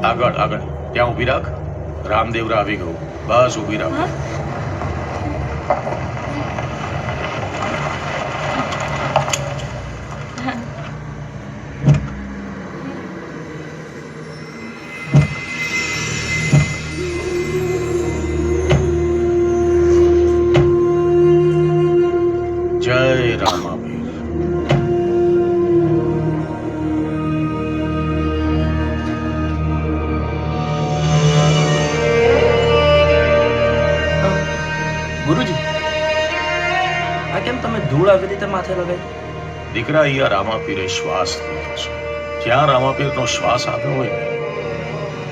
આગળ આગળ ત્યાં ઊભી રાખ. રામદેવરા આવી ગયું. બસ ઊભી રાખ. જય રામાવીર. ગુરુજી, આ કેમ તમે ધૂળ આવી રીતે માથે લગાવી? દીકરા, અહીંયા રામાપીરે શ્વાસ લીધો છે. જ્યાં રામાપીરનો શ્વાસ આવ્યો હોય ને,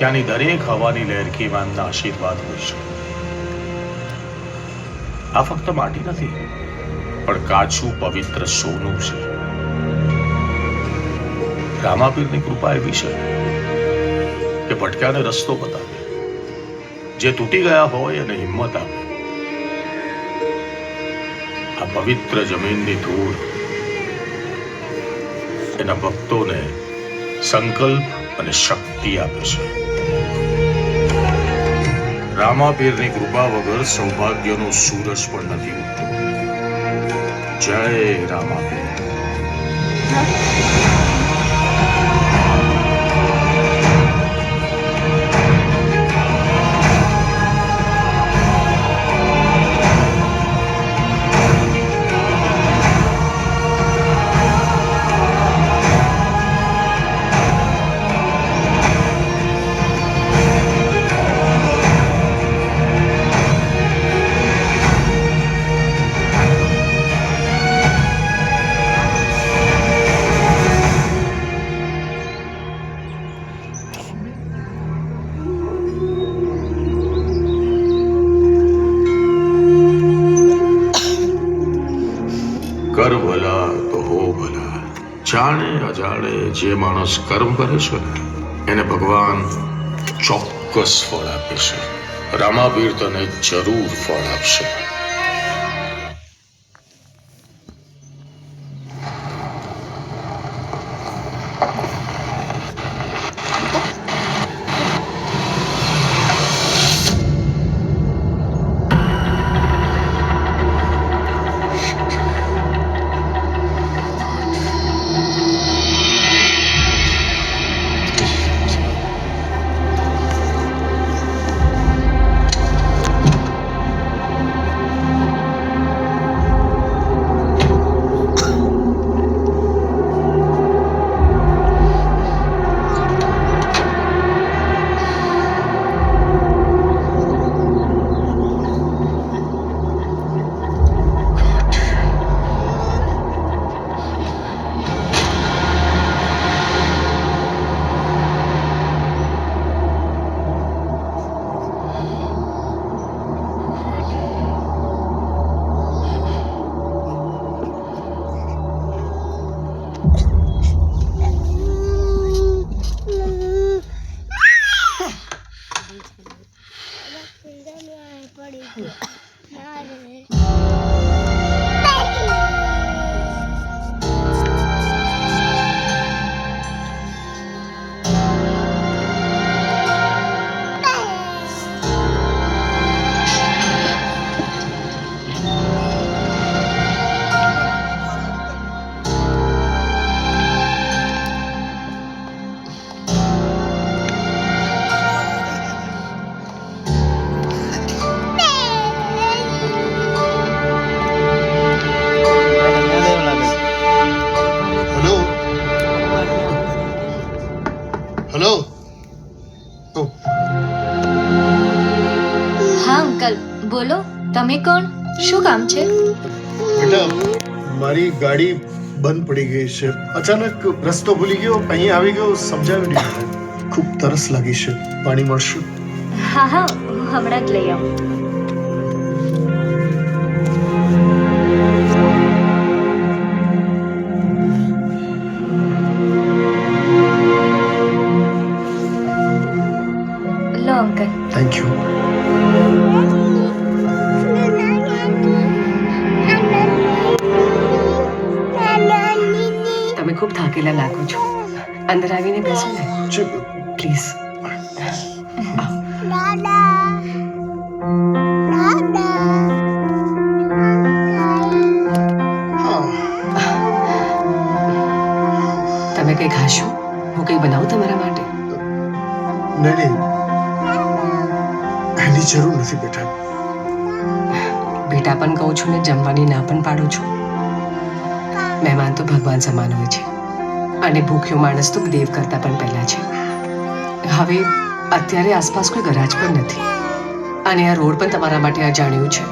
ત્યાંની દરેક હવાની લહેરખી માનના આશીર્વાદ હોય છે. આ ફક્ત માટી નથી, પણ કાચું પવિત્ર સોનું છે. રામાપીરની કૃપા એવી છે કે ભટક્યાને રસ્તો બતાવે, જે તૂટી ગયા હોય એને હિંમત આપે. આ પવિત્ર જમીનની ધૂળ એના ભક્તોને સંકલ્પ અને શક્તિ આપે છે. રામાપીરની કૃપા વગર સૌભાગ્યનો સૂરજ પણ નથી ઉગતો. જય રામાપીર. કર ભલા તો હો ભલા. જાણે અજાણે જે માણસ કર્મ કરે છે ને, એને ભગવાન ચોક્કસ ફળ આપે છે. રામાપીર તને જરૂર ફળ આપશે. હેલો. હા અંકલ, બોલો. તમે કોણ? શું કામ છે? બેટા, મારી ગાડી બંધ પડી ગઈ છે. અચાનક રસ્તો ભૂલી ગયો, અહીં આવી ગયો, સમજાવી દીધું. ખૂબ તરસ લાગી છે, પાણી મળશે? હા હા, હું હમણાં જ લઈ આવું. લો અંકલ. Thank you. તમે ખૂબ થાકેલા લાગો છો. અંદર આવીને બેસો ને ચલ, પ્લીઝ. હા તમે કંઈ ખાશો? હું કંઈ બનાવું તમારા માટે? નહીં એની જરૂર નથી બેટા. બેટા પણ કહું છું ને જમવાની ના પણ પાડું છું. મહેમાન તો ભગવાન સમાન હોય છે અને ભૂખ્યો માણસ તો દેવ કરતા પણ પહેલા છે. હવે અત્યારે આસપાસ કોઈ ગરાજ પણ નથી અને આ રોડ પણ તમારા માટે અજાણ્યું છે.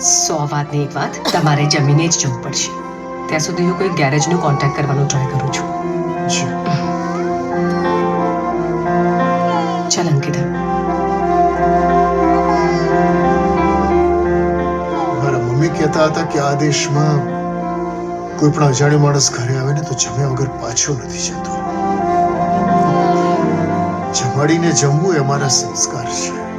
100 વાતની એક વાત, તમારે જમીને જ જવું પડશે. ત્યાં સુધી હું કોઈ ગેરેજનો કોન્ટેક્ટ કરવાનો ટ્રાય કરું છું. જી. ચાલ અંકિતા. મારા મમ્મી કહેતા હતા કે આ દેશમાં કોઈ પણ અજાણ્યો માણસ ઘરે આવે ને તો જમ્યા વગર પાછો નથી જતો. જમાડીને જમવું એ અમારા સંસ્કાર છે.